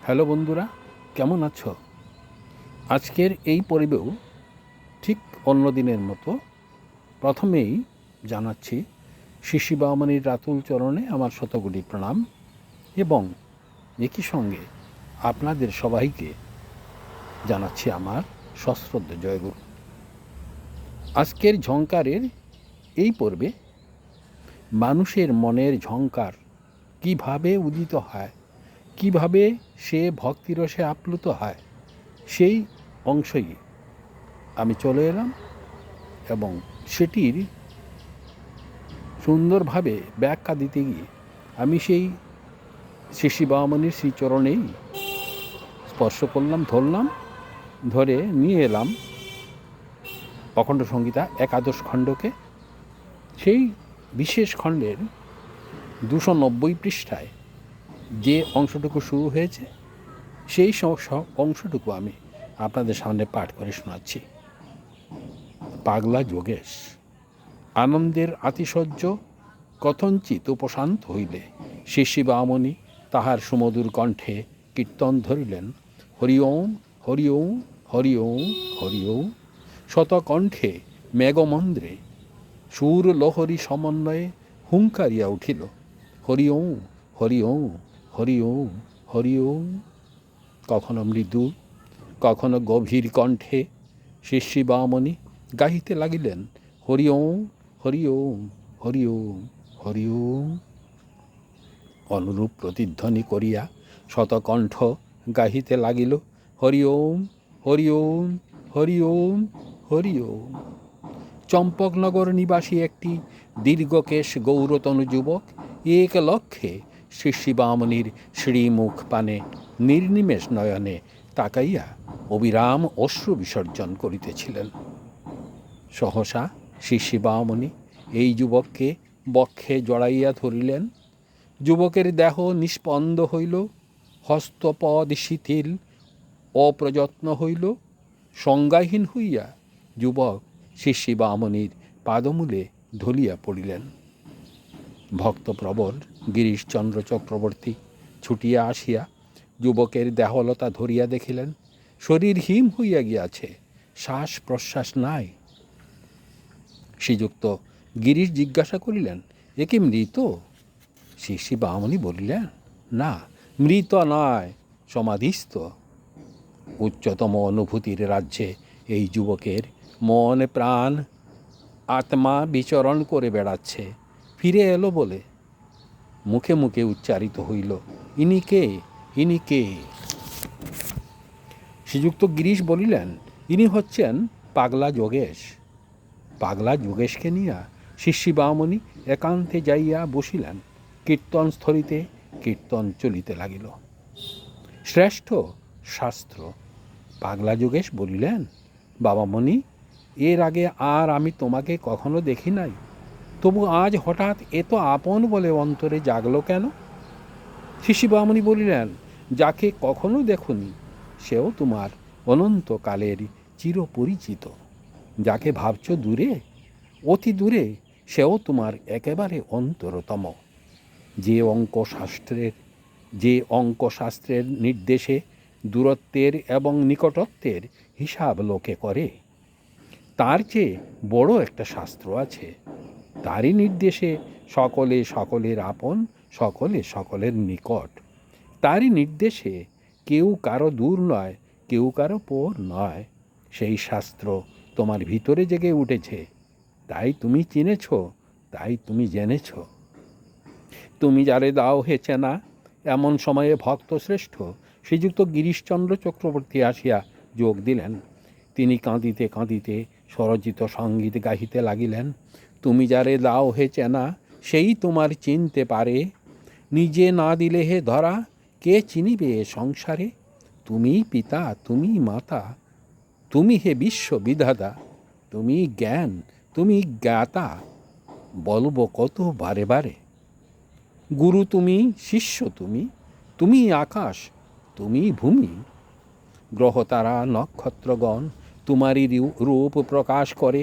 Hello বন্ধুরা, কেমন আছো? আজকের এই পর্বেও ঠিক অন্য দিনের মতো প্রথমেই জানাচ্ছি শিশি বামনির রাতুল চরণে আমার শতকোটি প্রণাম এবং একই সঙ্গে আপনাদের সবাইকে জানাচ্ছি আমার সশ্রদ্ধ জয়গুরু। আজকের ঝংকারের এই পর্বে মানুষের মনের ঝংকার কিভাবে উদিত হয়, কিভাবে সে ভক্তিরসে আপ্লুত হয়, সেই অংশই আমি চলে এলাম এবং সেটির সুন্দরভাবে ব্যাখ্যা দিতে গিয়ে আমি সেই শিশি বামনির শ্রীচরণেই স্পর্শ করলাম, ধরে নিয়ে এলাম অখণ্ড সংহিতা একাদশ খণ্ডকে। সেই বিশেষ খণ্ডের 290 পৃষ্ঠায় যে অংশটুকু শুরু হয়েছে সেই অংশটুকু আমি আপনাদের সামনে পাঠ করে শোনাচ্ছি। পাগলা যোগেশ আনন্দের আতিশয্য কথঞ্চিত উপশান্ত হইলে শিশি বামনি তাহার সুমধুর কণ্ঠে কীর্তন ধরিলেন, হরি ওম হরি ওম হরি ওম হরি ওম। শতকণ্ঠে মেঘমন্দ্রে সুর লহরী সমন্বয়ে হুঙ্কারিয়া উঠিল, হরি ওম হরি ওম হরি ওম হরি ওম। কখনো মৃদু কখনো গভীর কণ্ঠে শিশি বামনি গাহিতে লাগিলেন, হরি ওম হরি ওম হরি ওম হরি ওম। অনুরূপ প্রতিধ্বনি করিয়া শতকণ্ঠ গাহিতে লাগিল, হরি ওম হরি ওম হরি ওম হরি ওম। চম্পকনগর নিবাসী একটি দীর্ঘকেশ গৌরতনু যুবক এক লক্ষ্যে শিশি বামনির শ্রীমুখ পানে নির্নিমেষ নয়নে তাকাইয়া অবিরাম অশ্রু বিসর্জন করিতেছিলেন। সহসা শিশি বামনি এই যুবককে বক্ষে জড়াইয়া ধরিলেন। যুবকের দেহ নিস্পন্দ হইল, হস্তপদ শিথিল অপ্রযত্ন হইল। সংজ্ঞাহীন হইয়া যুবক শিশি বামনির পাদমূলে ঢলিয়া পড়িলেন। ভক্তপ্রবর গিরিশচন্দ্র চক্রবর্তী ছুটিয়া আসিয়া যুবকের দেহলতা ধরিয়া দেখিলেন, শরীর হিম হইয়া গিয়াছে, শ্বাস প্রশ্বাস নাই। শ্রীযুক্ত গিরিশ জিজ্ঞাসা করিলেন, এ কি মৃত? শিশি বামনি বলিলেন, না, মৃত নয়, সমাধিস্থ। উচ্চতম অনুভূতির রাজ্যে এই যুবকের মন প্রাণ আত্মা বিচরণ করে বেড়াচ্ছে। ফিরে এলো বলে মুখে মুখে উচ্চারিত হইল, ইনি কে, ইনি কে? শ্রীযুক্ত গিরিশ বলিলেন, ইনি হচ্ছেন পাগলা যোগেশ। পাগলা যোগেশকে নিয়া শিশি বামনি একান্তে যাইয়া বসিলেন। কীর্তনস্থলিতে কীর্তন চলিতে লাগিল। শ্রেষ্ঠ শাস্ত্র। পাগলা যোগেশ বলিলেন, বাবামণি, এর আগে আর আমি তোমাকে কখনো দেখি নাই, তবু আজ হঠাৎ এত আপন বলে অন্তরে জাগলো কেন? শিশি বামনি বলিলেন, যাকে কখনো দেখুনি সেও তোমার অনন্তকালের চিরপরিচিত। যাকে ভাবছ দূরে, অতি দূরে, সেও তোমার একেবারে অন্তরতম। যে অঙ্কশাস্ত্রের নির্দেশে দূরত্বের এবং নিকটত্বের হিসাব লোকে করে, তার চেয়ে বড় একটা শাস্ত্র আছে। তারই নির্দেশে সকলে সকলের আপন, সকলে সকলের নিকট। তারই নির্দেশে কেউ কারো দূর নয়, কেউ কারো পর নয়। সেই শাস্ত্র তোমার ভিতরে জেগে উঠেছে, তাই তুমি চিনেছ, তাই তুমি জেনেছ। তুমি যারে দাও হে চেনা। এমন সময়ে ভক্ত শ্রেষ্ঠ শ্রীযুক্ত গিরিশচন্দ্র চক্রবর্তী আসিয়া যোগ দিলেন। তিনি কাঁদিতে কাঁদিতে স্বরচিত সঙ্গীত গাহিতে লাগিলেন, তুমি যারে দাও হে চেনা, সেই তোমার চিনতে পারে। নিজে না দিলে হে ধরা, কে চিনিবে সংসারে? তুমি পিতা, তুমি মাতা, তুমি হে বিশ্ব বিধাতা, তুমি জ্ঞান, তুমি জ্ঞাতা, বলব কত বারে বারে। গুরু তুমি, শিষ্য তুমি, তুমি আকাশ, তুমি ভূমি। গ্রহতারা নক্ষত্রগণ তোমারই রূপ প্রকাশ করে।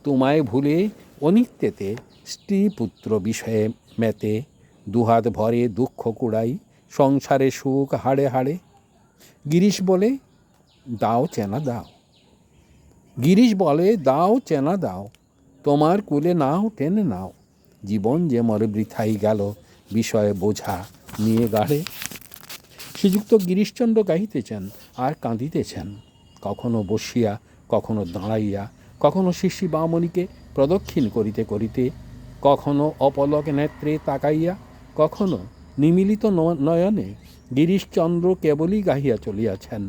তোমায় ভুলে অনিত্যেতে স্ত্রী পুত্র বিষয়ে মেতে দুহাত ভরে দুঃখ কুড়াই সংসারে সুখ হাড়ে হাড়ে। গিরিশ বলে দাও চেনা দাও, গিরিশ বলে দাও চেনা দাও, তোমার কুলে নাও টেনে নাও, জীবন যে মর বৃথাই গেল বিষয়ে বোঝা নিয়ে গাড়ে। শ্রীযুক্ত গিরিশচন্দ্র গাহিতেছেন আর কাঁদিতেছেন, কখনো বসিয়া, কখনো দাঁড়াইয়া, কখনো শিশি বামনিকে প্রদক্ষিণ করিতে করিতে, কখনো অপলক নেত্রে তাকাইয়া, কখনো নিমিলিত নয়নে। গিরিশচন্দ্র কেবলই গাহিয়া চলিয়াছেন,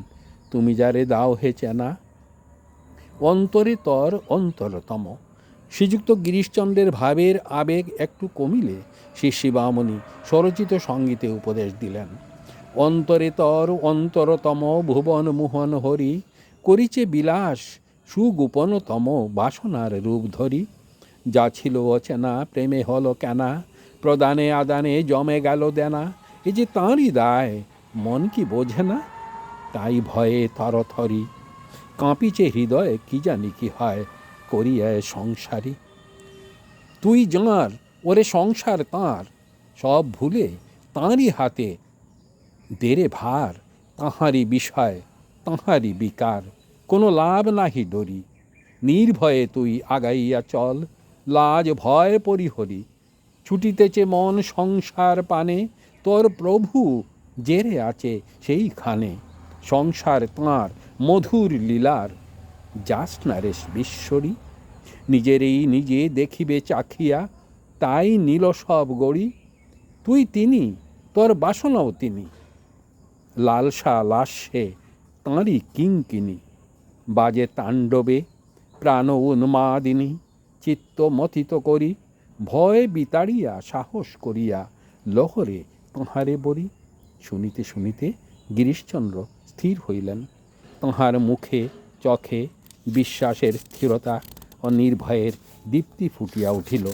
তুমি যারে দাও হে চেনা, অন্তরে তর অন্তরতম। শ্রীযুক্ত গিরিশচন্দ্রের ভাবের আবেগ একটু কমিলে শিশি বামনি স্বরচিত সঙ্গীতে উপদেশ দিলেন, অন্তরে তর অন্তরতম ভুবন মোহন হরি, করিছে বিলাস সুগোপনতম বাসনার রূপ ধরি। যা ছিল অচেনা প্রেমে হলো কেনা, প্রদানে আদানে জমে গেল দেনা, এ যে তাঁরই দায় মন কি বোঝে না, তাই ভয়ে থরথরি, কাঁপিছে হৃদয়ে কি জানি কি হয় করিয়ায় সংসারী। তুই যাঁর ওরে সংসার তাঁর, সব ভুলে তাঁরই হাতে দেরে ভার, তাঁহারই বিষয় তাঁহারই বিকার, কোনো লাভ নাহি ডরি, নির্ভয়ে তুই আগাইয়া চল, লাজ ভয় পরিহরি। ছুটিতেছে মন সংসার পানে, তোর প্রভু জেরে আছে সেইখানে, সংসার তাঁর মধুর লীলার, যাস না রে বিশ্বরী। নিজেরই নিজে দেখিবে চাখিয়া, তাই নীল সব গড়ি, তুই তিনি তোর বাসনাও তিনি, লালসা লাস্যে তাঁরই কিঙ্কিনি, বাজে তাণ্ডবে প্রাণ উন্মাদিনী, চিত্ত মথিত করি, ভয় বিতাড়িয়া সাহস করিয়া, লহরে তাঁহারে বরি। শুনিতে শুনিতে গিরিশচন্দ্র স্থির হইলেন, তাঁহার মুখে চোখে বিশ্বাসের স্থিরতা ও নির্ভয়ের দীপ্তি ফুটিয়া উঠিল।